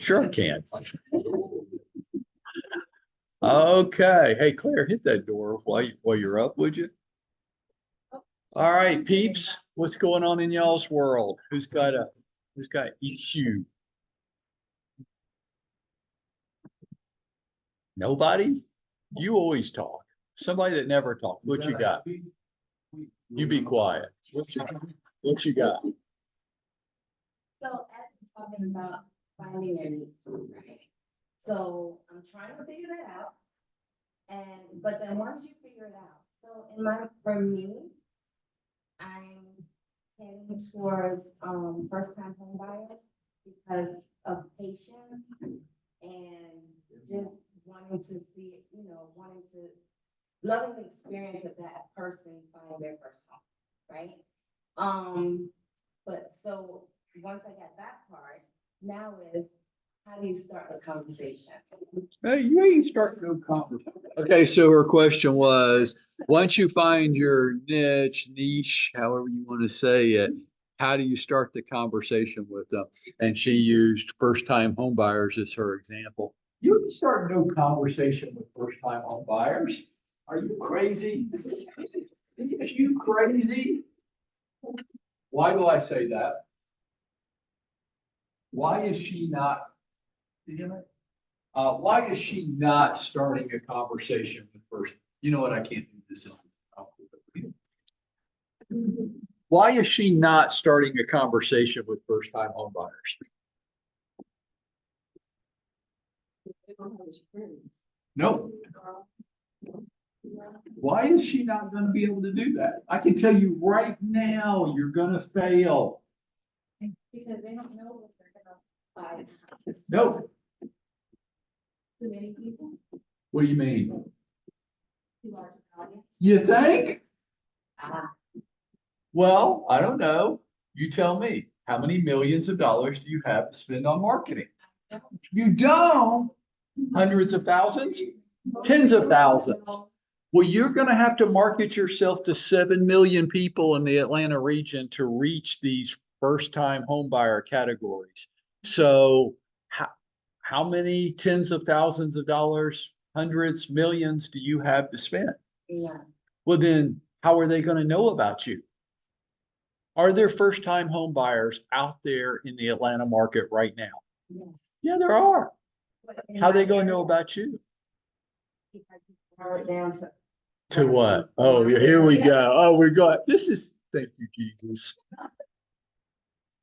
Sure I can. Okay. Hey, Claire, hit that door while you're up, would you? All right, peeps, what's going on in y'all's world? Who's got issue? Nobody? You always talk. Somebody that never talked. What you got? You be quiet. What you got? So as we're talking about finding a niche, right? So I'm trying to figure that out. But then once you figure it out, so for me, I'm heading towards first time home buyers because of patience and just wanting to see, loving the experience of that person finding their first home, right? But so once I got that part, now is how do you start the conversation? Hey, you ain't starting no conversation. Okay, so her question was, once you find your niche, however you want to say it, how do you start the conversation with them? And she used first-time home buyers as her example. You can start no conversation with first-time home buyers. Are you crazy? Are you crazy? Why do I say that? Why is she not? Why is she not starting a conversation with first? You know what? I can't do this. Why is she not starting a conversation with first-time home buyers? No. Why is she not going to be able to do that? I can tell you right now, you're going to fail. Because they don't know what they're gonna buy. No. Too many people, What do you mean? too large an audience. You think? Ah, Well, I don't know. You tell me. How many millions of dollars do you have to spend on marketing? You don't? Hundreds of thousands? Tens of thousands. Well, you're going to have to market yourself to 7 million people in the Atlanta region to reach these first-time home buyer categories. So how many tens of thousands of dollars, hundreds, millions do you have to spend? Yeah. Well, then how are they going to know about you? Are there first-time home buyers out there in the Atlanta market right now? Yes. Yeah, there are. How are they going to know about you? Narrow it down to what? Oh, here we go. Oh, we got this is thank you, Jesus.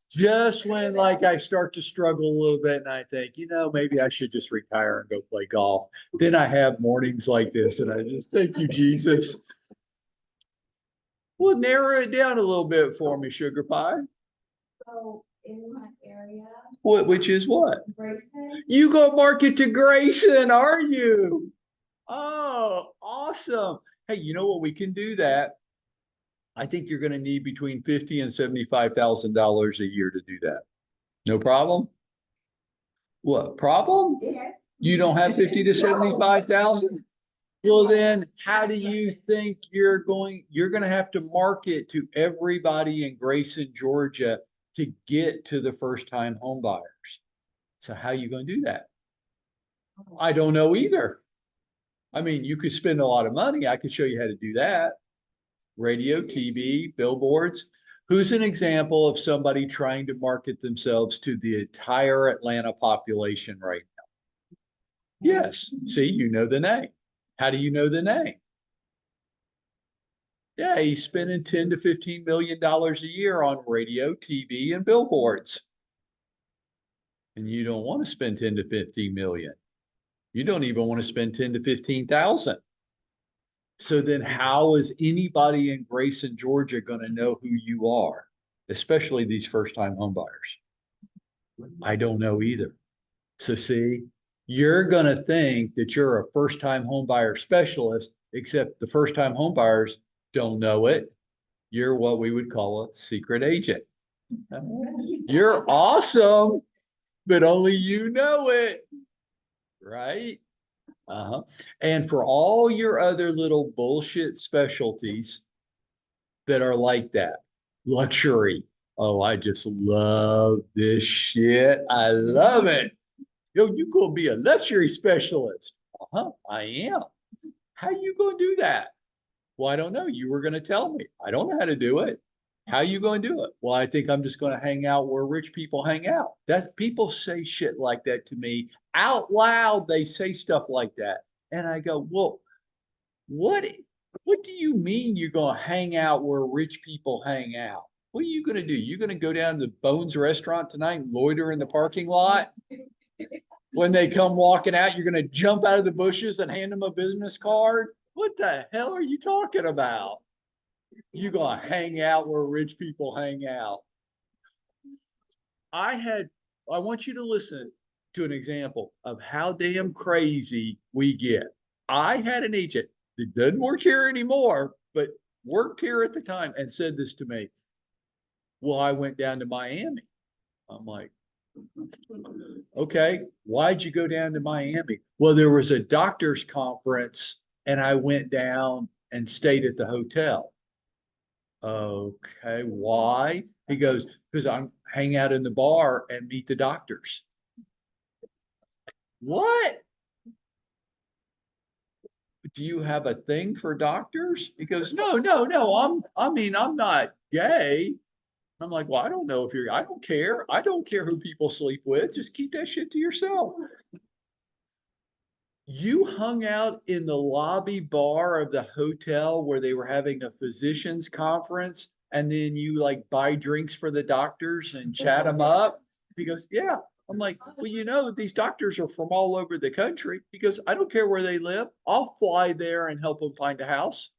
Just when like I start to struggle a little bit and I think, maybe I should just retire and go play golf. Then I have mornings like this and I just thank you, Jesus. Well, narrow it down a little bit for me, sugar pie. So in my area. Which is what? Grayson. You go market to Grayson, are you? Oh, awesome. Hey, you know what? We can do that. I think you're going to need between $50,000 and $75,000 a year to do that. No problem? What problem? Yes. You don't have 50 to 75,000? Well, then how do you think you're going to have to market to everybody in Grayson, Georgia to get to the first-time home buyers? So how are you going to do that? I don't know either. I mean, you could spend a lot of money. I could show you how to do that. Radio, TV, billboards. Who's an example of somebody trying to market themselves to the entire Atlanta population right now? Yes. See, you know the name. How do you know the name? Yeah, he's spending 10 to $15 million a year on radio, TV, and billboards. And you don't want to spend 10 to 15 million. You don't even want to spend 10 to 15,000. So then how is anybody in Grayson, Georgia going to know who you are, especially these first-time home buyers? I don't know either. So see, you're going to think that you're a first-time home buyer specialist, except the first-time home buyers don't know it. You're what we would call a secret agent. You're awesome, but only you know it, right? And for all your other little bullshit specialties that are like that, luxury. Oh, I just love this shit. I love it. Yo, you gonna be a luxury specialist. Uh-huh, I am. How you gonna do that? Well, I don't know. You were gonna tell me. I don't know how to do it. How you gonna do it? Well, I think I'm just gonna hang out where rich people hang out. That people say shit like that to me out loud. They say stuff like that. And I go, well, what what do you mean you're gonna hang out where rich people hang out? What are you gonna do? You gonna go down to Bones Restaurant tonight and loiter in the parking lot? When they come walking out, you're gonna jump out of the bushes and hand them a business card? What the hell are you talking about? You gonna hang out where rich people hang out. I had, I want you to listen to an example of how damn crazy we get. I had an agent that doesn't work here anymore, but worked here at the time and said this to me. Well, I went down to Miami. I'm like, okay, why'd you go down to Miami? Well, there was a doctor's conference and I went down and stayed at the hotel. Okay, why? He goes, because I'm hang out in the bar and meet the doctors. What? Do you have a thing for doctors? He goes, no, no, no. I'm not gay. I'm like, well, I don't know if you're, I don't care. I don't care who people sleep with. Just keep that shit to yourself. You hung out in the lobby bar of the hotel where they were having a physicians conference, and then you like buy drinks for the doctors and chat them up. He goes, yeah. I'm like, well, you know, these doctors are from all over the country. He goes, I don't care where they live. I'll fly there and help them find a house.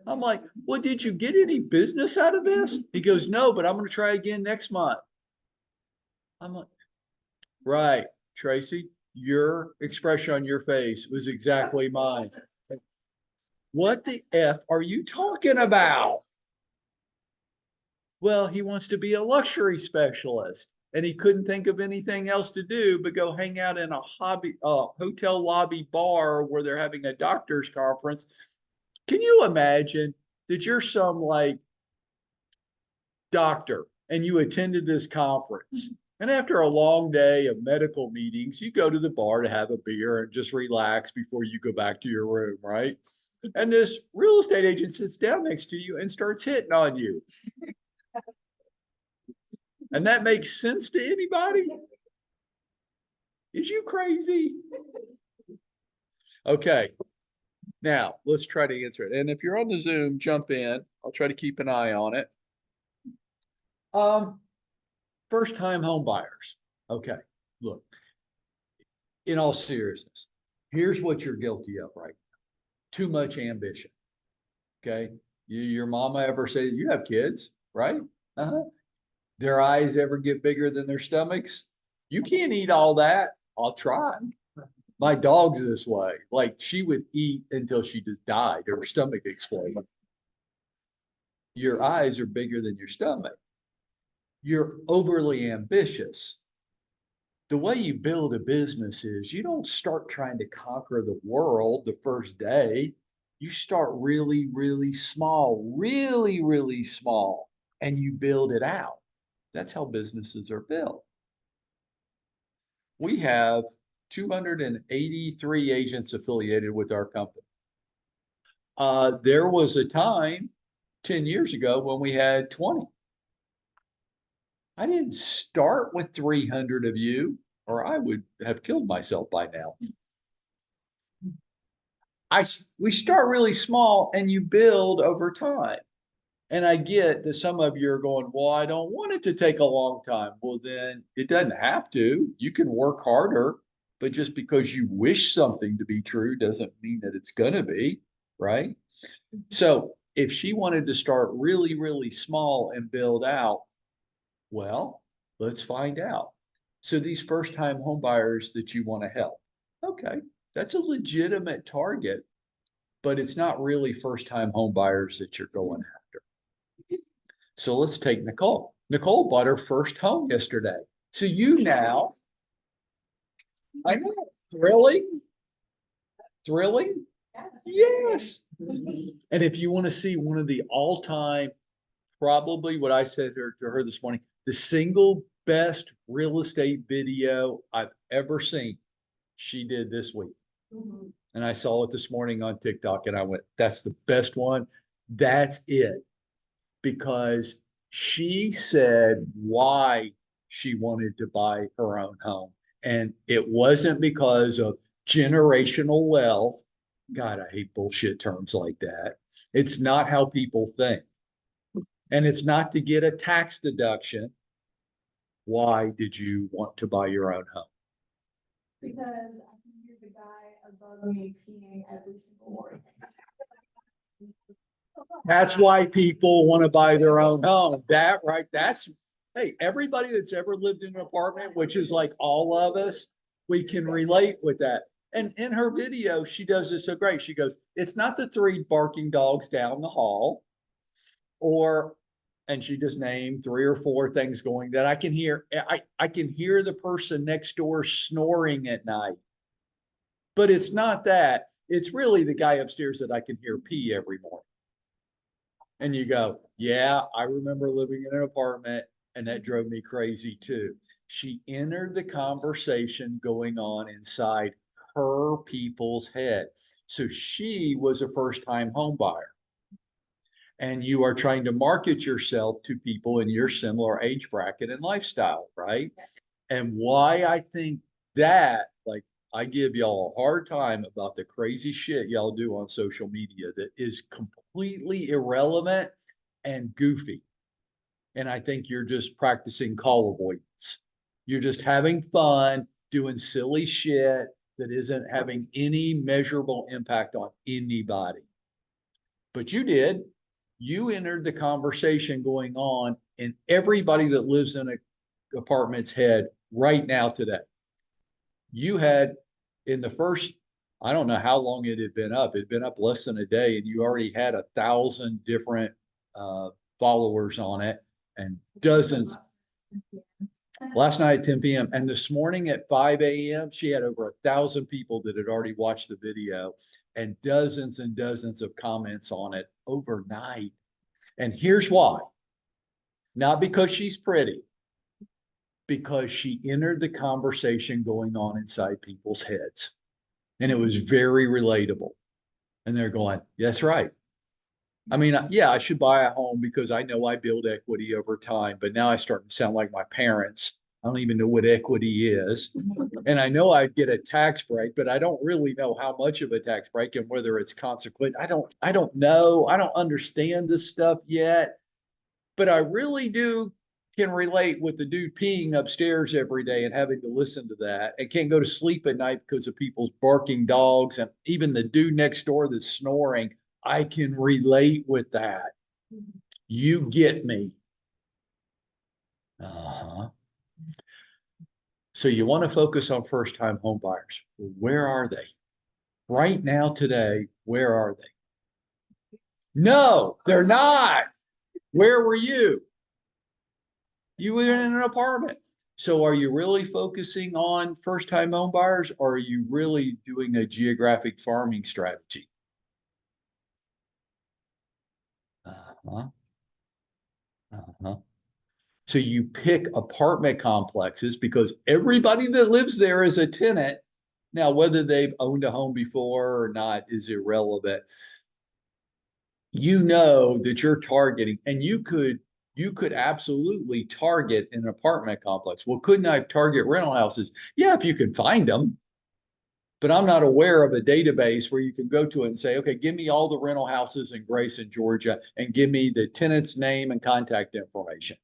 I'm like, well, did you get any business out of this? He goes, no, but I'm going to try again next month. I'm like, right, Tracy, your expression on your face was exactly mine. What the F are you talking about? Well, he wants to be a luxury specialist and he couldn't think of anything else to do but go hang out in a hotel lobby bar where they're having a doctor's conference. Can you imagine that you're some like doctor and you attended this conference? And after a long day of medical meetings, you go to the bar to have a beer and just relax before you go back to your room, right? And this real estate agent sits down next to you and starts hitting on you. And that makes sense to anybody? Is you crazy? Okay, now let's try to answer it. And if you're on the Zoom, jump in. I'll try to keep an eye on it. First time home buyers. Okay, look, in all seriousness, here's what you're guilty of, right? Too much ambition. Okay. Your mama ever say you have kids, right? Uh-huh. Their eyes ever get bigger than their stomachs? You can't eat all that. I'll try. My dog's this way. Like she would eat until she just died, her stomach exploded. Your eyes are bigger than your stomach. You're overly ambitious. The way you build a business is you don't start trying to conquer the world the first day. You start really, really small, and you build it out. That's how businesses are built. We have 283 agents affiliated with our company. There was a time 10 years ago when we had 20. I didn't start with 300 of you, or I would have killed myself by now. We start really small and you build over time. And I get that some of you are going, well, I don't want it to take a long time. Well, then it doesn't have to. You can work harder, but just because you wish something to be true doesn't mean that it's going to be, right? So if she wanted to start really small and build out, well, let's find out. So these first time home buyers that you want to help, okay, that's a legitimate target, but it's not really first time home buyers that you're going after. So let's take Nicole. Nicole bought her first home yesterday. So you now, I know, thrilling, thrilling. Yes. And if you want to see one of the all-time, probably what I said to her this morning, the single best real estate video I've ever seen. She did this week. Mhm. And I saw it this morning on TikTok and I went, that's the best one. That's it. Because she said why she wanted to buy her own home. And it wasn't because of generational wealth. God, I hate bullshit terms like that. It's not how people think. And it's not to get a tax deduction. Why did you want to buy your own home? Because I can hear the guy above me peeing every single morning. That's why people want to buy their own home. That, right? That's, hey, everybody that's ever lived in an apartment, which is like all of us, we can relate with that. And in her video, she does this so great. She goes, it's not the three barking dogs down the hall, or, and she just named 3 or 4 things going that I can hear. I can hear the person next door snoring at night. But it's not that. It's really the guy upstairs that I can hear pee every morning. And you go, yeah, I remember living in an apartment and that drove me crazy too. She entered the conversation going on inside her people's head. So she was a first-time home buyer. And you are trying to market yourself to people in your similar age bracket and lifestyle, right? And why I think that, like, I give y'all a hard time about the crazy shit y'all do on social media that is completely irrelevant and goofy. And I think you're just practicing call avoidance. You're just having fun doing silly shit that isn't having any measurable impact on anybody. But you did. You entered the conversation going on in everybody that lives in a apartment's head right now today. You had in the first, I don't know how long it had been up. It had been up less than a day, and you already had 1,000 different followers on it and dozens. Last night at 10 p.m. and this morning at 5 a.m., she had over 1,000 people that had already watched the video and dozens of comments on it overnight. And here's why. Not because she's pretty, because she entered the conversation going on inside people's heads. And it was very relatable. And they're going, that's right. I mean, yeah, I should buy a home because I know I build equity over time, but now I start to sound like my parents. I don't even know what equity is. And I know I'd get a tax break, but I don't really know how much of a tax break and whether it's consequent. I don't know. I don't understand this stuff yet. But I really can relate with the dude peeing upstairs every day and having to listen to that and can't go to sleep at night because of people's barking dogs and even the dude next door that's snoring. I can relate with that. You get me. Uh-huh. So you want to focus on first-time home buyers. Where are they? Right now, today, where are they? No, they're not. Where were you? You were in an apartment. So are you really focusing on first-time home buyers, or are you really doing a geographic farming strategy? Uh-huh. Uh-huh. So you pick apartment complexes because everybody that lives there is a tenant. Now, whether they've owned a home before or not is irrelevant. You know that you're targeting, and you could absolutely target an apartment complex. Well, couldn't I target rental houses? Yeah, if you can find them. But I'm not aware of a database where you can go to it and say, okay, give me all the rental houses in Grayson, Georgia, and give me the tenant's name and contact information.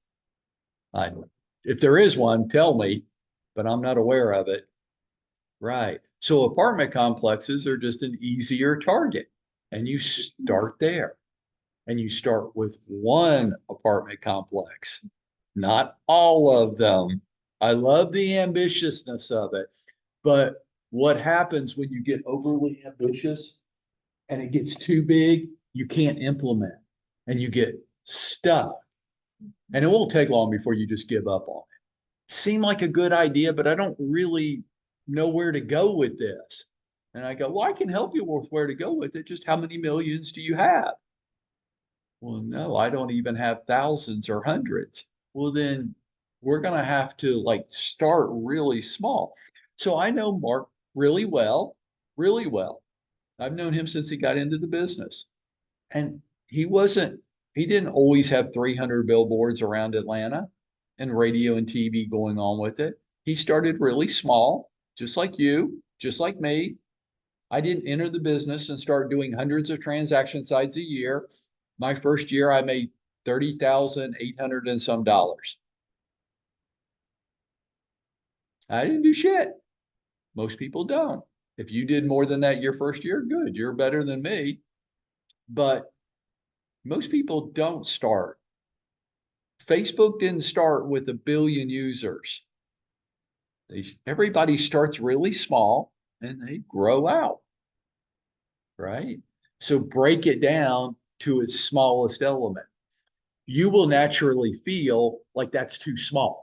If there is one, tell me, but I'm not aware of it. Right. So apartment complexes are just an easier target. And you start there. And you start with one apartment complex, not all of them. I love the ambitiousness of it. But what happens when you get overly ambitious and it gets too big, you can't implement and you get stuck. And it won't take long before you just give up on it. Seemed like a good idea, but I don't really know where to go with this. And I go, well, I can help you with where to go with it. Just how many millions do you have? Well, no, I don't even have thousands or hundreds. Well, then we're gonna have to like start really small. So I know Mark really well, really well. I've known him since he got into the business. And he didn't always have 300 billboards around Atlanta and radio and TV going on with it. He started really small, just like you, just like me. I didn't enter the business and start doing hundreds of transaction sites a year. My first year, I made 30,800 and some dollars. I didn't do shit. Most people don't. If you did more than that your first year, good. You're better than me. But most people don't start. Facebook didn't start with 1 billion users. Everybody starts really small and they grow out, right? So break it down to its smallest element. You will naturally feel like that's too small.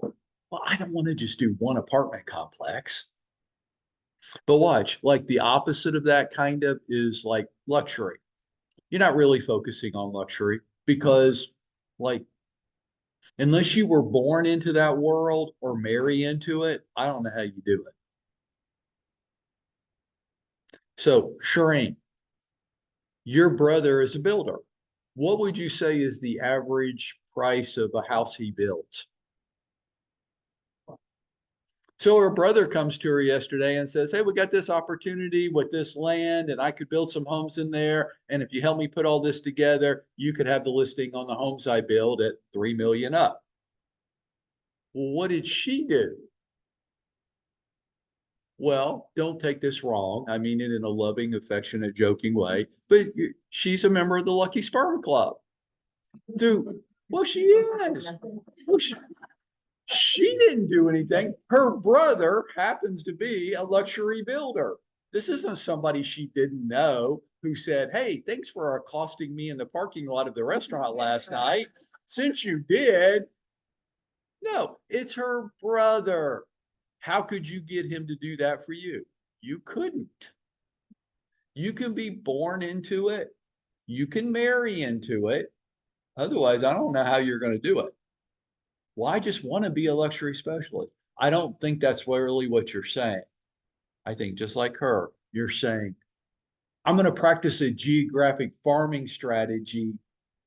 Well, I don't want to just do one apartment complex. But watch, like the opposite of that kind of is like luxury. You're not really focusing on luxury because, like, unless you were born into that world or marry into it, I don't know how you do it. So, Shireen, your brother is a builder. What would you say is the average price of a house he builds? So her brother comes to her yesterday and says, "Hey, we got this opportunity with this land, and I could build some homes in there. And if you help me put all this together, you could have the listing on the homes I build at 3 million up." Well, what did she do? Well, don't take this wrong. I mean it in a loving, affectionate, joking way, but she's a member of the Lucky Sperm Club. Dude, well, she is. Well, she didn't do anything. Her brother happens to be a luxury builder. This isn't somebody she didn't know who said, "Hey, thanks for accosting me in the parking lot of the restaurant last night. Since you did," no, it's her brother. How could you get him to do that for you? You couldn't. You can be born into it. You can marry into it. Otherwise, I don't know how you're going to do it. Well, I just want to be a luxury specialist. I don't think that's really what you're saying. I think just like her, you're saying, I'm going to practice a geographic farming strategy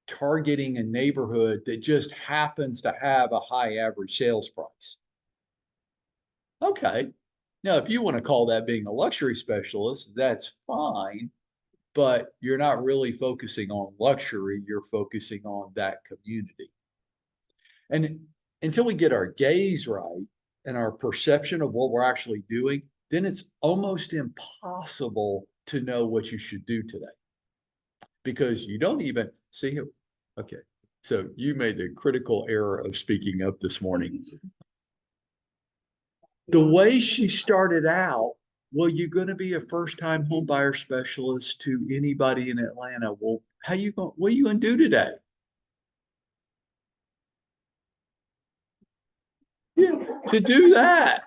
targeting a neighborhood that just happens to have a high average sales price. Okay. Now, if you want to call that being a luxury specialist, that's fine, but you're not really focusing on luxury. You're focusing on that community. And until we get our gaze right and our perception of what we're actually doing, then it's almost impossible to know what you should do today because you don't even see it. Okay. So you made the critical error of speaking up this morning. The way she started out, well, you're going to be a first-time home buyer specialist to anybody in Atlanta. Well, what are you going to do today? Yeah, to do that.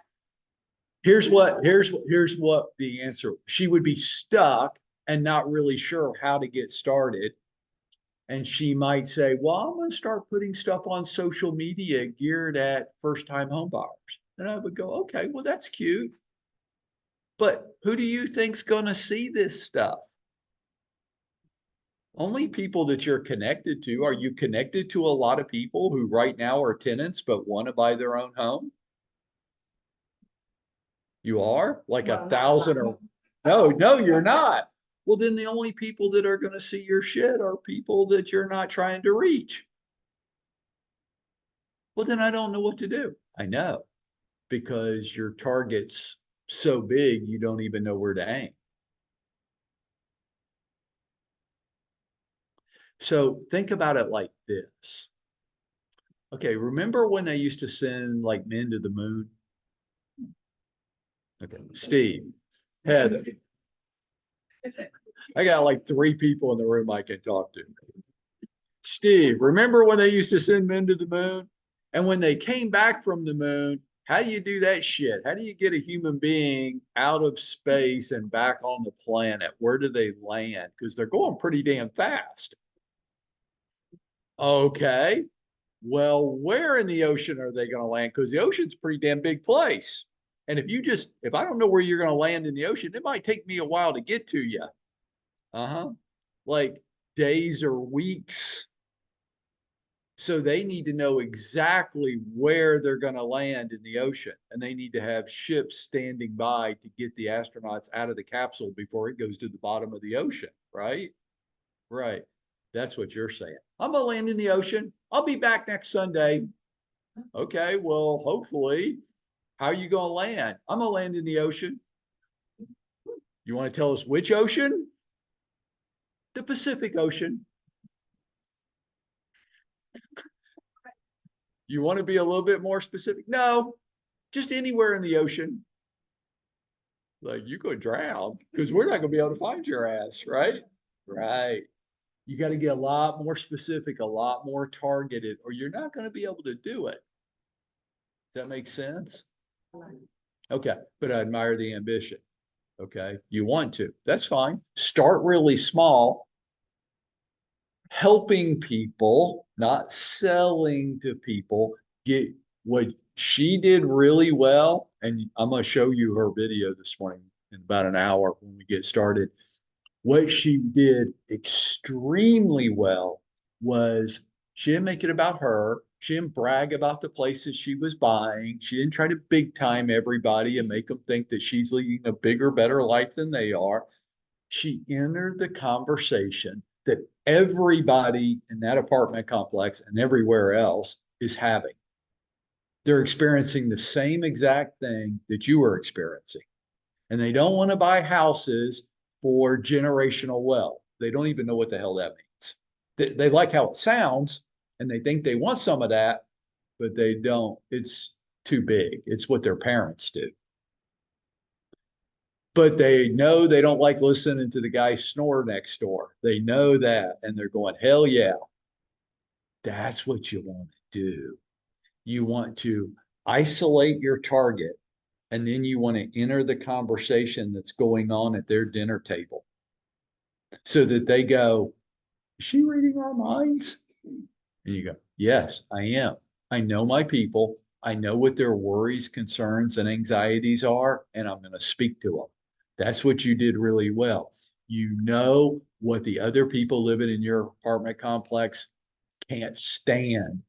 Here's what the answer. She would be stuck and not really sure how to get started. And she might say, "Well, I'm going to start putting stuff on social media geared at first-time home buyers." And I would go, "Okay, well, that's cute. But who do you think's going to see this stuff? Only people that you're connected to. Are you connected to a lot of people who right now are tenants but want to buy their own home? You are like Well, a not thousand a or lot. no, you're not. Well, then the only people that are going to see your shit are people that you're not trying to reach. Well, then I don't know what to do. I know because your target's so big, you don't even know where to aim. So think about it like this. Okay, remember when they used to send like men to the moon? Okay, Steve, Heather. I got like 3 people in the room I can talk to. Steve, remember when they used to send men to the moon? And when they came back from the moon, how do you do that shit? How do you get a human being out of space and back on the planet? Where do they land? Because they're going pretty damn fast. Okay. Well, where in the ocean are they going to land? Because the ocean's a pretty damn big place. And if I don't know where you're going to land in the ocean, it might take me a while to get to you. Uh-huh. Like days or weeks. So they need to know exactly where they're going to land in the ocean. And they need to have ships standing by to get the astronauts out of the capsule before it goes to the bottom of the ocean, right? Right. That's what you're saying. I'm going to land in the ocean. I'll be back next Sunday. Okay, well, hopefully. How are you going to land? I'm going to land in the ocean. You want to tell us which ocean? The Pacific Ocean. You want to be a little bit more specific? No, just anywhere in the ocean. Like you could drown because we're not going to be able to find your ass, right? Right. You got to get a lot more specific, a lot more targeted, or you're not going to be able to do it. Does that make sense? Okay, but I admire the ambition. Okay, you want to. That's fine. Start really small, helping people, not selling to people. Get what she did really well. And I'm going to show you her video this morning in about an hour when we get started. What she did extremely well was she didn't make it about her. She didn't brag about the places she was buying. She didn't try to big time everybody and make them think that she's leading a bigger, better life than they are. She entered the conversation that everybody in that apartment complex and everywhere else is having. They're experiencing the same exact thing that you are experiencing. And they don't want to buy houses for generational wealth. They don't even know what the hell that means. They like how it sounds and they think they want some of that, but they don't. It's too big. It's what their parents do. But they know they don't like listening to the guy snore next door. They know that. And they're going, hell yeah. That's what you want to do. You want to isolate your target and then you want to enter the conversation that's going on at their dinner table so that they go, is she reading our minds? And you go, yes, I am. I know my people. I know what their worries, concerns, and anxieties are, and I'm going to speak to them. That's what you did really well. You know what the other people living in your apartment complex can't stand.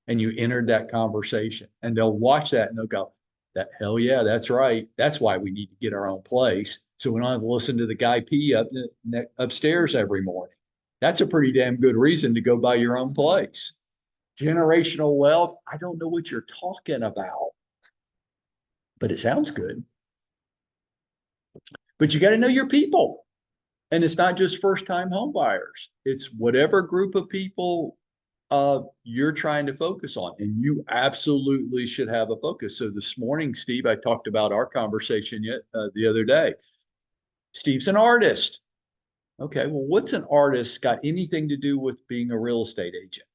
And you entered that conversation, and they'll watch that and they'll go, that hell yeah, that's right. That's why we need to get our own place. So we don't have to listen to the guy pee upstairs every morning. That's a pretty damn good reason to go buy your own place. Generational wealth, I don't know what you're talking about, but it sounds good. But you got to know your people. And it's not just first time home buyers. It's whatever group of people you're trying to focus on. And you absolutely should have a focus. So this morning, Steve, I talked about our conversation the other day. Steve's an artist. Okay, well, what's an artist got anything to do with being a real estate agent?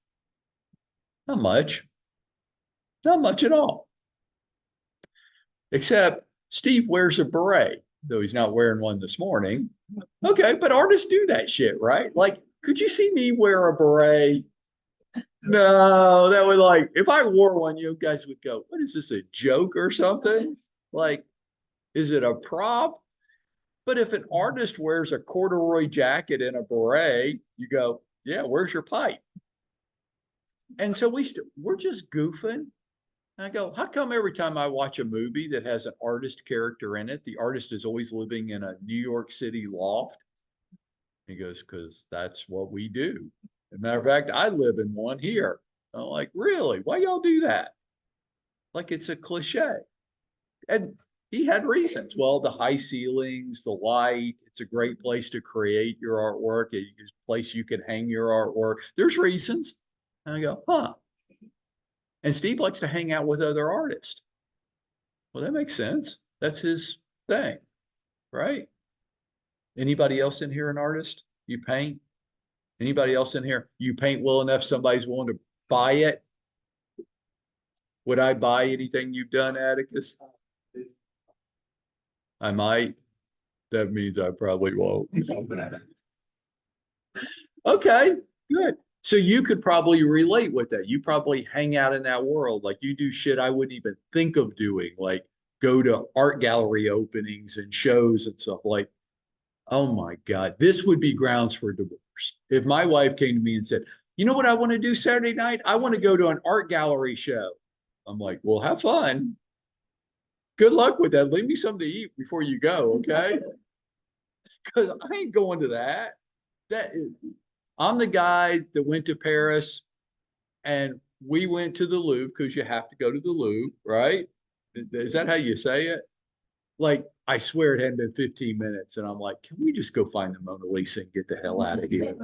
Not much. Not much at all. Except Steve wears a beret, though he's not wearing one this morning. Okay, but artists do that shit, right? Like, could you see me wear a beret? No, that would like, if I wore one, you guys would go, what is this, a joke or something? Like, is it a prop? But if an artist wears a corduroy jacket and a beret, you go, yeah, where's your pipe? And so we're just goofing. I go, how come every time I watch a movie that has an artist character in it, the artist is always living in a New York City loft? He goes, because that's what we do. As a matter of fact, I live in one here. I'm like, really? Why y'all do that? Like it's a cliche. And he had reasons. Well, the high ceilings, the light, it's a great place to create your artwork, a place you can hang your artwork. There's reasons. And I go, huh. And Steve likes to hang out with other artists. Well, that makes sense. That's his thing, right? Anybody else in here an artist? You paint? Anybody else in here? You paint well enough, somebody's willing to buy it? Would I buy anything you've done, Atticus? I might. That means I probably won't. Okay, good. So you could probably relate with that. You probably hang out in that world. Like you do shit I wouldn't even think of doing, like go to art gallery openings and shows and stuff. Like, oh my God, this would be grounds for divorce. If my wife came to me and said, you know what I want to do Saturday night? I want to go to an art gallery show. I'm like, well, have fun. Good luck with that. Leave me something to eat before you go, okay? Because I ain't going to that. That is, I'm the guy that went to Paris and we went to the Louvre because you have to go to the Louvre, right? Is that how you say it? Like, I swear it hadn't been 15 minutes. And I'm like, can we just go find the Mona Lisa and get the hell out of here?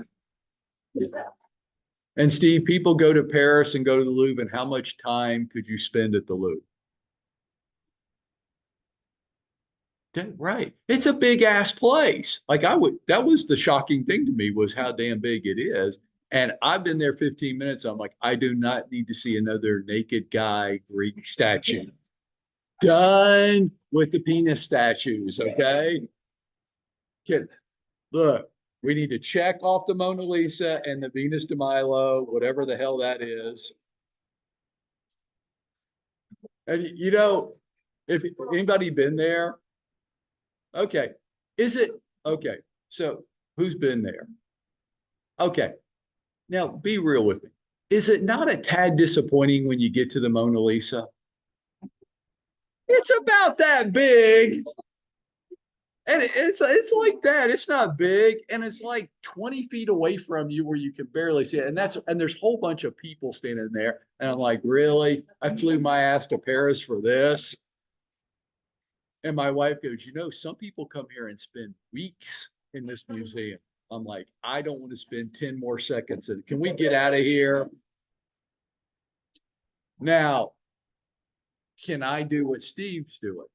And Steve, people go to Paris and go to the Louvre, and how much time could you spend at the Louvre? Right. It's a big ass place. Like that was the shocking thing to me was how damn big it is. And I've been there 15 minutes. I'm like, I do not need to see another naked guy Greek statue. Done with the penis statues. Okay. Kid, look, we need to check off the Mona Lisa and the Venus de Milo, whatever the hell that is. And if anybody been there, okay. Is it okay? So who's been there? Okay. Now be real with me. Is it not a tad disappointing when you get to the Mona Lisa? It's about that big. And it's like that. It's not big, and it's like 20 feet away from you where you can barely see it. And there's a whole bunch of people standing there. And I'm like, really? I flew my ass to Paris for this. And my wife goes, some people come here and spend weeks in this museum. I'm like, I don't want to spend 10 more seconds. Can we get out of here? Now, can I do what Steve's doing?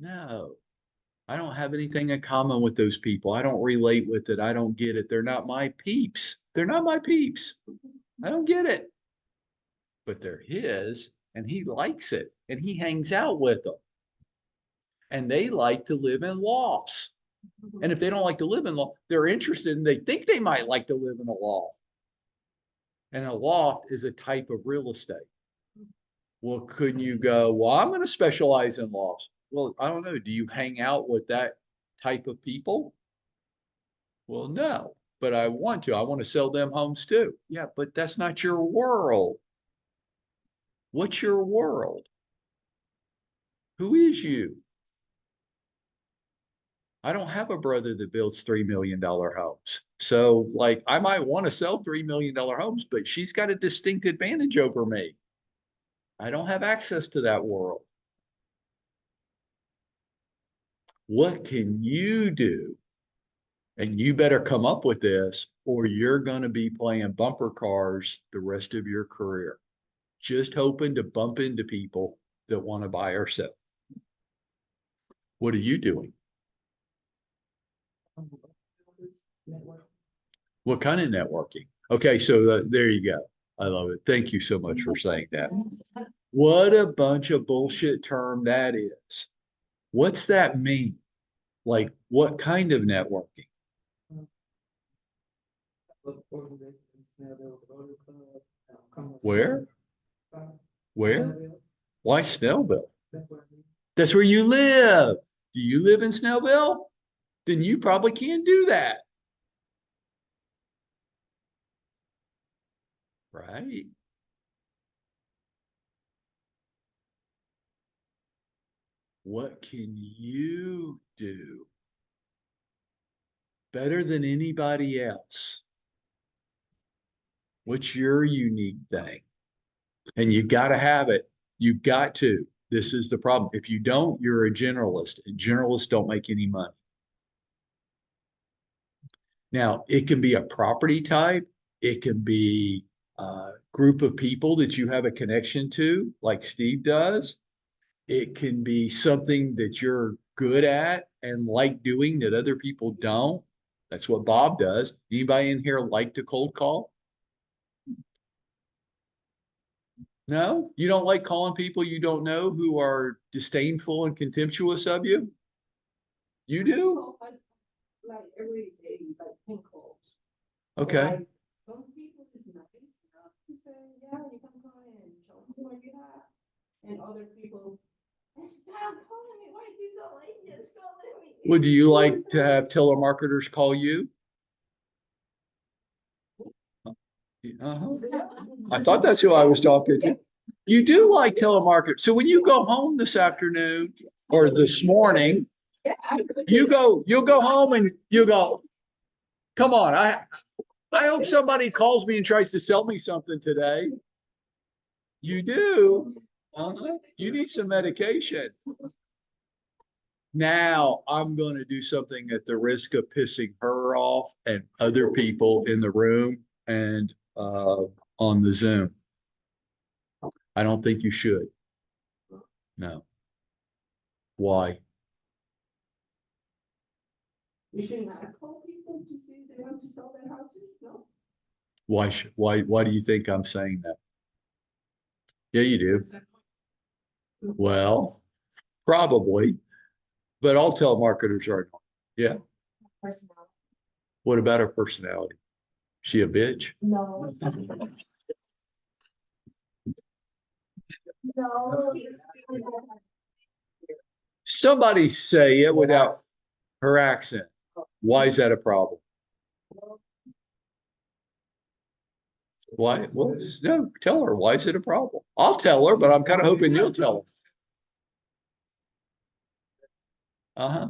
No, I don't have anything in common with those people. I don't relate with it. I don't get it. They're not my peeps. They're not my peeps. I don't get it. But they're his, and he likes it, and he hangs out with them. And they like to live in lofts. And if they don't like to live in loft, they're interested and they think they might like to live in a loft. And a loft is a type of real estate. Well, couldn't you go, well, I'm going to specialize in lofts? Well, I don't know. Do you hang out with that type of people? Well, no, but I want to. I want to sell them homes too. Yeah, but that's not your world. What's your world? Who is you? I don't have a brother that builds $3 million homes. So, like, I might want to sell $3 million homes, but she's got a distinct advantage over me. I don't have access to that world. What can you do? And you better come up with this, or you're going to be playing bumper cars the rest of your career, just hoping to bump into people that want to buy or sell. What are you doing? What kind of networking? Okay, so there you go. I love it. Thank you so much for saying that. What a bunch of bullshit term that is. What's that mean? Like, what kind of networking? Where? Where? Why Snellville? That's where you live. Do you live in Snellville? Then you probably can't do that. Right? What can you do better than anybody else? What's your unique thing? And you got to have it. You've got to. This is the problem. If you don't, you're a generalist, and generalists don't make any money. Now, it can be a property type. It can be a group of people that you have a connection to, like Steve does. It can be something that you're good at and like doing that other people don't. That's what Bob does. Anybody in here like to cold call? No? You don't like calling people you don't know who are disdainful and contemptuous of you? You do? Like every day, like pink calls. Okay. down, you come calling and show me what you have. And other people, stop calling me, why is these old agents calling me? Would you like to have telemarketers call you? Uh-huh. I thought that's who I was talking to. You do like telemarketers. So when you go home this afternoon or this morning, you'll go home and you go, come on, I hope somebody calls me and tries to sell me something today. You do. You need some medication. Now I'm going to do something at the risk of pissing her off and other people in the room and on the Zoom. I don't think you should. No. Why? You should not call people to see if they want to sell their houses, no? Why do you think I'm saying that? Yeah, you do. Well, probably, but all telemarketers are. Yeah. Personality. What about her personality? She a bitch? No. No. Somebody say it without her accent. Why is that a problem? Why? Well, no, tell her. Why is it a problem? I'll tell her, but I'm kind of hoping you'll tell her. Uh-huh.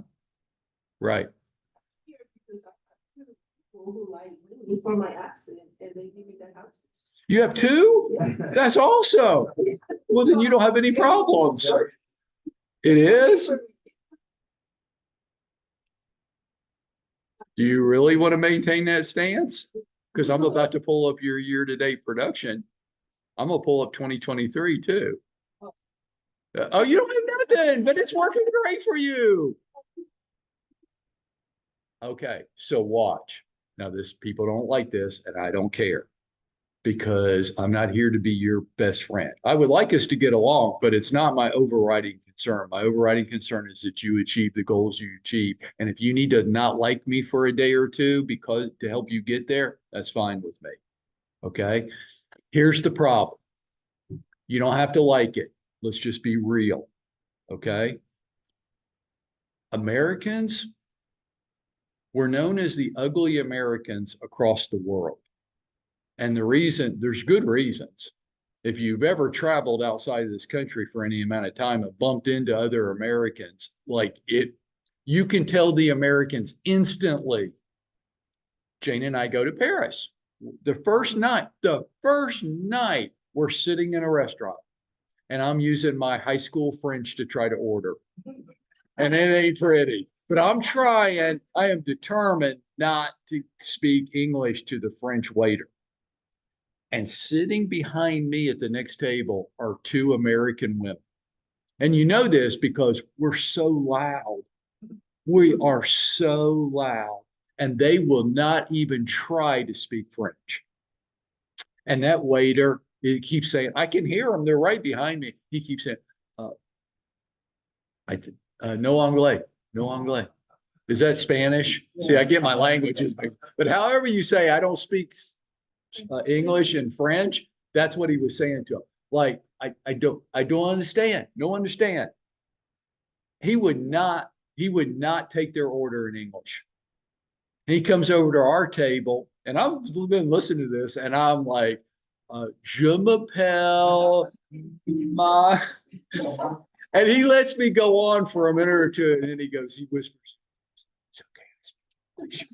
Right. Here, because I have two people who like me for my accent, and they give me their houses. You have two? That's awesome. Well, then you don't have any problems. It is? Do you really want to maintain that stance? Because I'm about to pull up your year-to-date production. I'm gonna pull up 2023 too. Oh, you don't have nothing, but it's working great for you. Okay, so watch. Now this people don't like this, and I don't care. Because I'm not here to be your best friend. I would like us to get along, but it's not my overriding concern. My overriding concern is that you achieve the goals you achieve. And if you need to not like me for a day or two because to help you get there, that's fine with me. Okay. Here's the problem. You don't have to like it. Let's just be real. Okay. Americans were known as the ugly Americans across the world. And the reason, there's good reasons. If you've ever traveled outside of this country for any amount of time and bumped into other Americans, like it, you can tell the Americans instantly. Jane and I go to Paris. The first night, we're sitting in a restaurant and I'm using my high school French to try to order. And it ain't pretty, but I'm trying. I am determined not to speak English to the French waiter. And sitting behind me at the next table are two American women. And you know this because we're so loud. We are so loud. And they will not even try to speak French. And that waiter, he keeps saying, I can hear them. They're right behind me. He keeps saying, no anglais, no anglais. Is that Spanish? See, I get my languages, but however you say, I don't speak English and French. That's what he was saying to him. Like, I don't understand. No understand. He would not take their order in English. And he comes over to our table, and I've been listening to this, and I'm like, je m'appelle ma, and he lets me go on for a minute or two, and then he whispers, it's okay.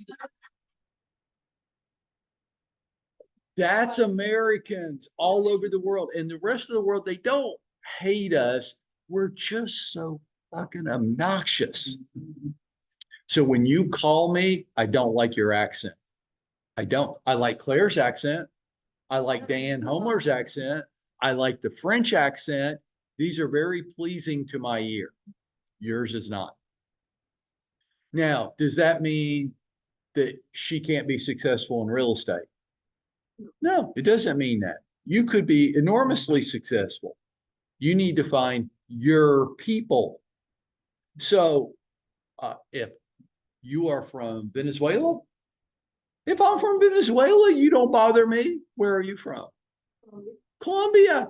That's Americans all over the world. And the rest of the world, they don't hate us. We're just so fucking obnoxious. So when you call me, I don't like your accent. I don't. I like Claire's accent. I like Dan Homer's accent. I like the French accent. These are very pleasing to my ear. Yours is not. Now, does that mean that she can't be successful in real estate? No, it doesn't mean that. You could be enormously successful. You need to find your people. So if you are from Venezuela, if I'm from Venezuela, you don't bother me. Where are you from? Colombia.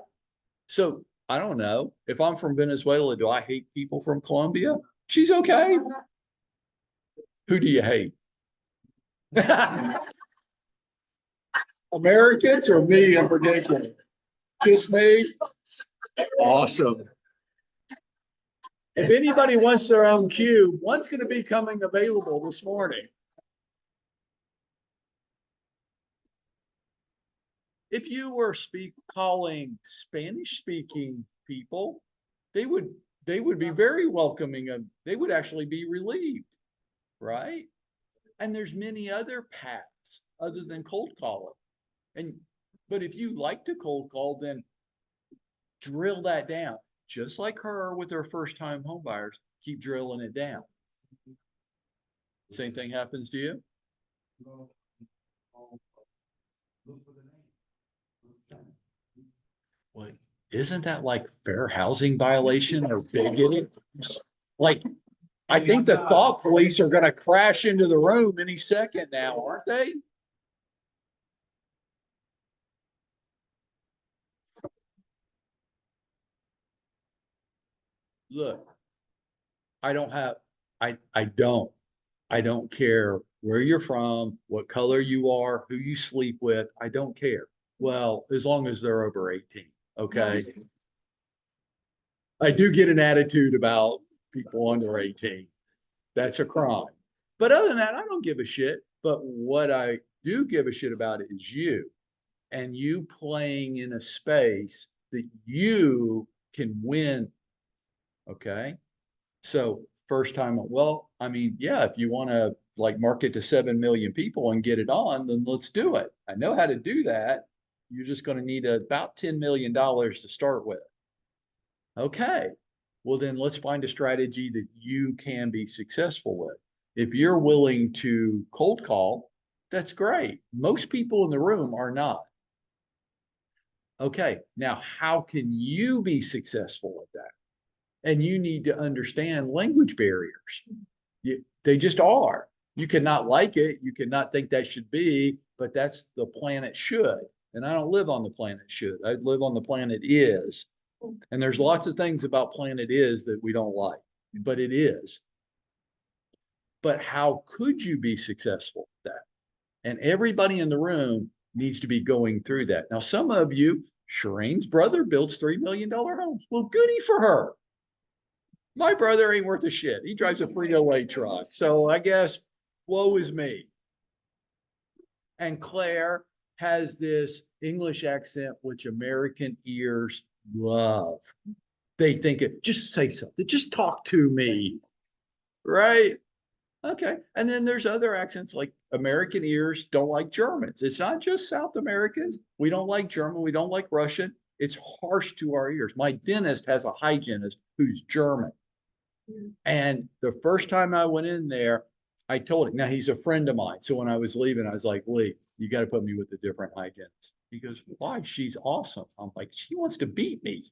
So I don't know. If I'm from Venezuela, do I hate people from Colombia? She's okay. Who do you hate? Americans or me in particular? Just me? Awesome. If anybody wants their own cube, one's going to be coming available this morning. If you were calling Spanish speaking people, they would be very welcoming of, they would actually be relieved, right? And there's many other paths other than cold calling. But if you like to cold call, then drill that down. Just like her with her first time home buyers, keep drilling it down. Same thing happens to you? What, isn't that like fair housing violation or bigoted? Like, I think the thought police are gonna crash into the room any second now, aren't they? Look, I don't have, I don't care where you're from, what color you are, who you sleep with. I don't care. Well, as long as they're over 18, okay? I do get an attitude about people under 18. That's a crime. But other than that, I don't give a shit. But what I do give a shit about is you and you playing in a space that you can win. Okay. So first time, well, I mean, yeah, if you want to like market to 7 million people and get it on, then let's do it. I know how to do that. You're just going to need about $10 million to start with. Okay. Well, then let's find a strategy that you can be successful with. If you're willing to cold call, that's great. Most people in the room are not. Okay. Now, how can you be successful at that? And you need to understand language barriers. They just are. You cannot like it. You cannot think that should be, but that's the planet should. And I don't live on the planet should. I live on the planet is. And there's lots of things about planet is that we don't like, but it is. But how could you be successful at that? And everybody in the room needs to be going through that. Now, some of you, Shireen's brother builds $3 million homes. Well, goody for her. My brother ain't worth a shit. He drives a Frito-Lay truck. So I guess woe is me. And Claire has this English accent, which American ears love. They think it, just say something, just talk to me. Right? Okay. And then there's other accents like American ears don't like Germans. It's not just South Americans. We don't like German. We don't like Russian. It's harsh to our ears. My dentist has a hygienist who's German. And the first time I went in there, I told him, now he's a friend of mine. So when I was leaving, I was like, Lee, you got to put me with a different hygienist. He goes, why? She's awesome. I'm like, she wants to beat me.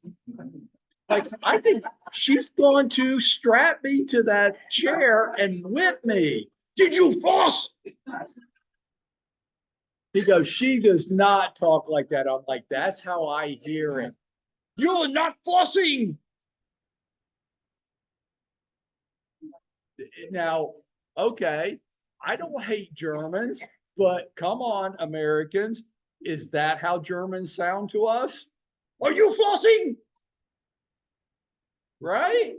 Like, I think she's going to strap me to that chair and whip me. Did you floss? He goes, she does not talk like that. I'm like, that's how I hear it. You're not flossing. Now, okay, I don't hate Germans, but come on, Americans. Is that how Germans sound to us? Are you flossing? Right?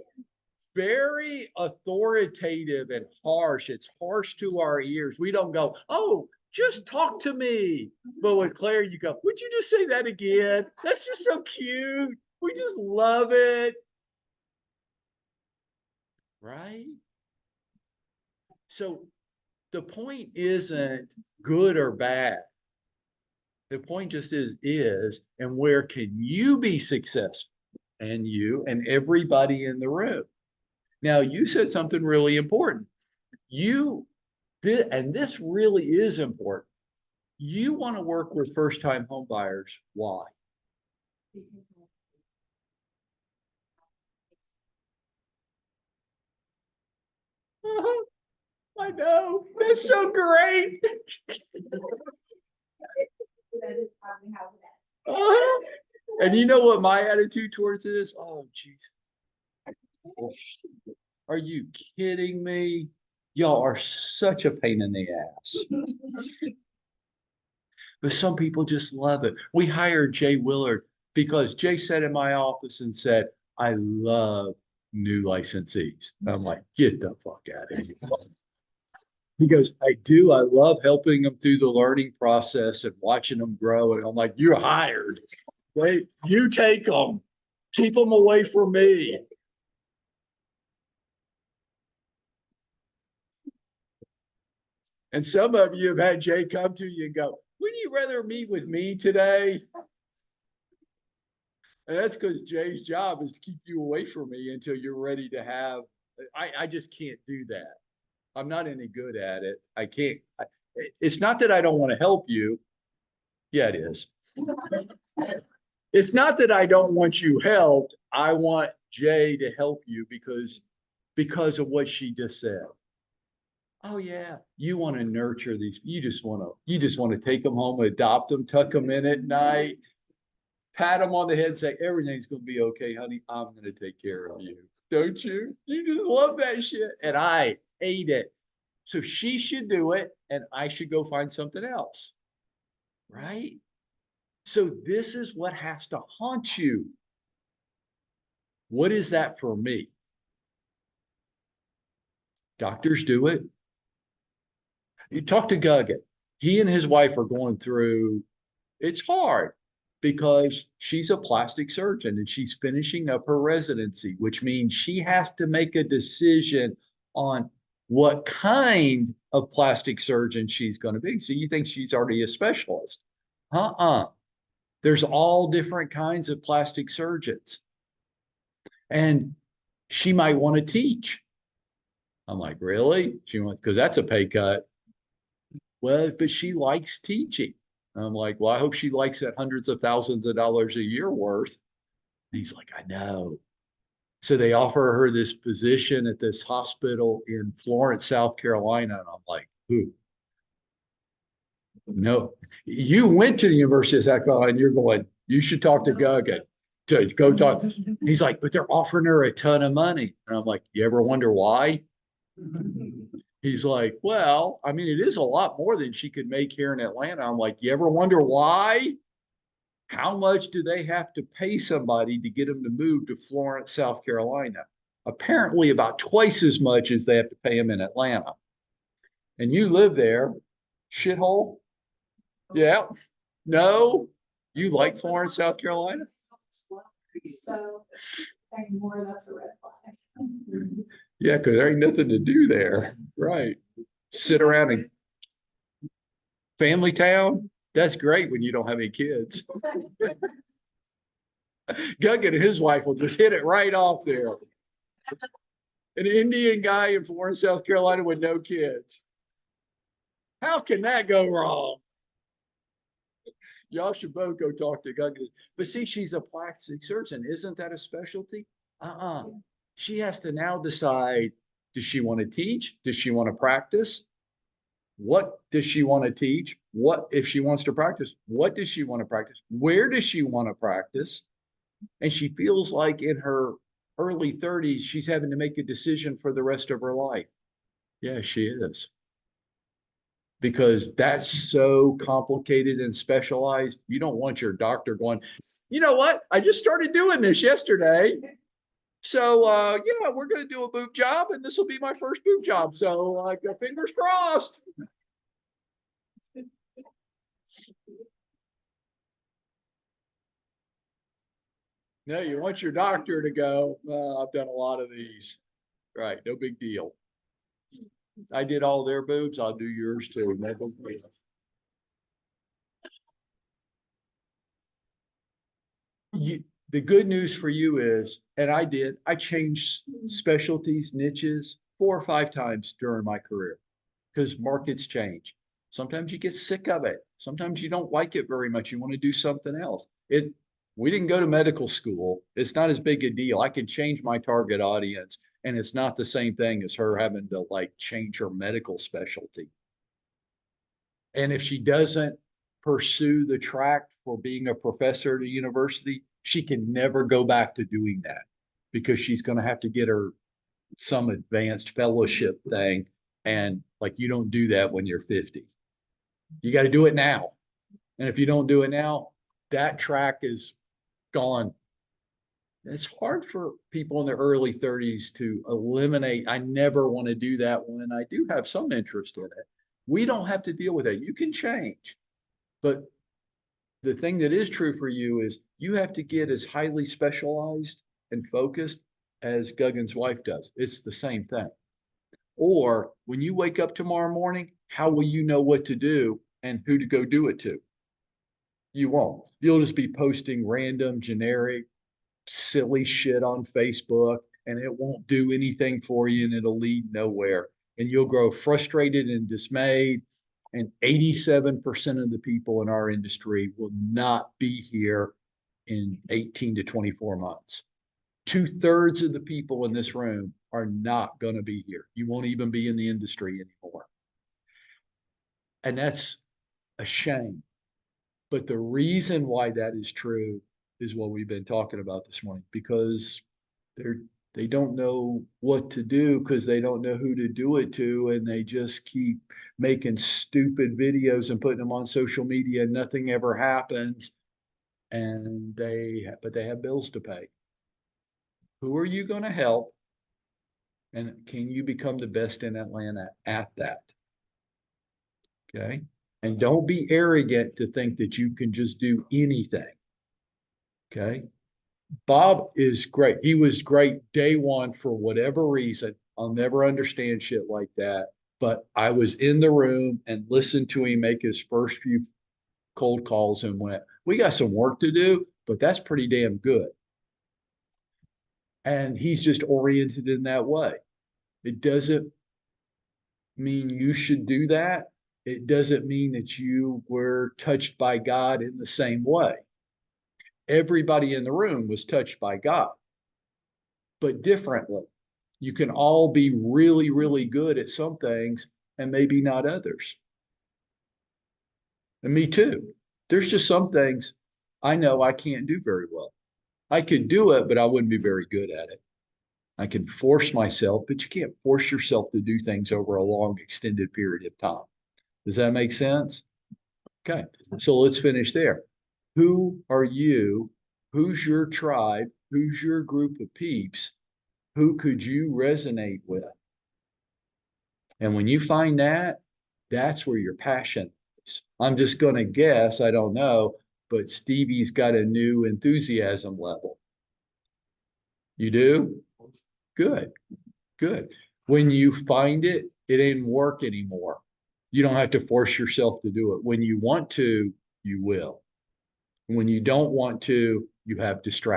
Very authoritative and harsh. It's harsh to our ears. We don't go, oh, just talk to me. But with Claire, you go, would you just say that again? That's just so cute. We just love it. Right? So the point isn't good or bad. The point just is, and where can you be successful? And you and everybody in the room. Now, you said something really important. And this really is important. You want to work with first-time home buyers. Why? I know. That's so great. That is probably how that. And you know what my attitude towards it is? Oh, jeez. Are you kidding me? Y'all are such a pain in the ass. But some people just love it. We hired Jay Willard because Jay sat in my office and said, I love new licensees. I'm like, get the fuck out of here. He goes, I do. I love helping them through the learning process and watching them grow. And I'm like, you're hired. Wait, you take them. Keep them away from me. And some of you have had Jay come to you and go, wouldn't you rather meet with me today? And that's because Jay's job is to keep you away from me until you're ready to have. I just can't do that. I'm not any good at it. I can't. It's not that I don't want to help you. Yeah, it is. It's not that I don't want you helped. I want Jay to help you because of what she just said. Oh yeah, you want to nurture these. You just want to take them home, adopt them, tuck them in at night, pat them on the head, say everything's going to be okay, honey. I'm going to take care of you. Don't you? You just love that shit, and I hate it. So she should do it, and I should go find something else, right? So this is what has to haunt you. What is that for me? Doctors do it. You talk to Guggen. He and his wife are going through, it's hard because she's a plastic surgeon and she's finishing up her residency, which means she has to make a decision on what kind of plastic surgeon she's going to be. So you think she's already a specialist. There's all different kinds of plastic surgeons. And she might want to teach. I'm like, really? She went, because that's a pay cut. Well, but she likes teaching. I'm like, well, I hope she likes it hundreds of thousands of dollars a year worth. And he's like, I know. So they offer her this position at this hospital in Florence, South Carolina. And I'm like, who? No, you went to the University of South Carolina and you're going, you should talk to Guggen to go talk. He's like, but they're offering her a ton of money. And I'm like, you ever wonder why? He's like, well, I mean, it is a lot more than she could make here in Atlanta. I'm like, you ever wonder why? How much do they have to pay somebody to get them to move to Florence, South Carolina? Apparently about twice as much as they have to pay them in Atlanta. And you live there, shithole. Yeah. No, you like Florence, South Carolina? So, anymore, that's a red flag. Yeah, because there ain't nothing to do there. Right. Sit around and family town. That's great when you don't have any kids. Guggen and his wife will just hit it right off there. An Indian guy in Florence, South Carolina with no kids. How can that go wrong? Y'all should both go talk to Guggen. But see, she's a plastic surgeon. Isn't that a specialty? She has to now decide, does she want to teach? Does she want to practice? What does she want to teach? What, if she wants to practice, what does she want to practice? Where does she want to practice? And she feels like in her early 30s, she's having to make a decision for the rest of her life. Yeah, she is. Because that's so complicated and specialized. You don't want your doctor going, you know what? I just started doing this yesterday. So yeah, we're going to do a boob job and this will be my first boob job. So like fingers crossed. No, you want your doctor to go, I've done a lot of these. Right, no big deal. I did all their boobs, I'll do yours too. No big deal. The good news for you is, and I changed specialties, niches 4 or 5 times during my career because markets change. Sometimes you get sick of it. Sometimes you don't like it very much. You want to do something else. We didn't go to medical school. It's not as big a deal. I can change my target audience, and it's not the same thing as her having to like change her medical specialty. And if she doesn't pursue the track for being a professor at a university, she can never go back to doing that because she's going to have to get her some advanced fellowship thing. And like, you don't do that when you're 50. You got to do it now. And if you don't do it now, that track is gone. It's hard for people in their early 30s to eliminate. I never want to do that when I do have some interest in it. We don't have to deal with that. You can change. But the thing that is true for you is you have to get as highly specialized and focused as Guggen's wife does. It's the same thing. Or when you wake up tomorrow morning, how will you know what to do and who to go do it to? You won't. You'll just be posting random, generic, silly shit on Facebook, and it won't do anything for you and it'll lead nowhere. And you'll grow frustrated and dismayed. And 87% of the people in our industry will not be here in 18 to 24 months. 2/3 of the people in this room are not going to be here. You won't even be in the industry anymore. And that's a shame. But the reason why that is true is what we've been talking about this morning, because they don't know what to do because they don't know who to do it to, and they just keep making stupid videos and putting them on social media and nothing ever happens. And but they have bills to pay. Who are you going to help? And can you become the best in Atlanta at that? Okay. And don't be arrogant to think that you can just do anything. Okay. Bob is great. He was great day one for whatever reason. I'll never understand shit like that. But I was in the room and listened to him make his first few cold calls and went, we got some work to do, but that's pretty damn good. And he's just oriented in that way. It doesn't mean you should do that. It doesn't mean that you were touched by God in the same way. Everybody in the room was touched by God, but differently. You can all be really, really good at some things and maybe not others. And me too. There's just some things I know I can't do very well. I could do it, but I wouldn't be very good at it. I can force myself, but you can't force yourself to do things over a long, extended period of time. Does that make sense? Okay, so let's finish there. Who are you? Who's your tribe? Who's your group of peeps? Who could you resonate with? And when you find that, that's where your passion is. I'm just going to guess, I don't know, but Stevie's got a new enthusiasm level. You do? Good, good. When you find it, it ain't work anymore. You don't have to force yourself to do it. When you want to, you will. When you don't want to, you have distractions.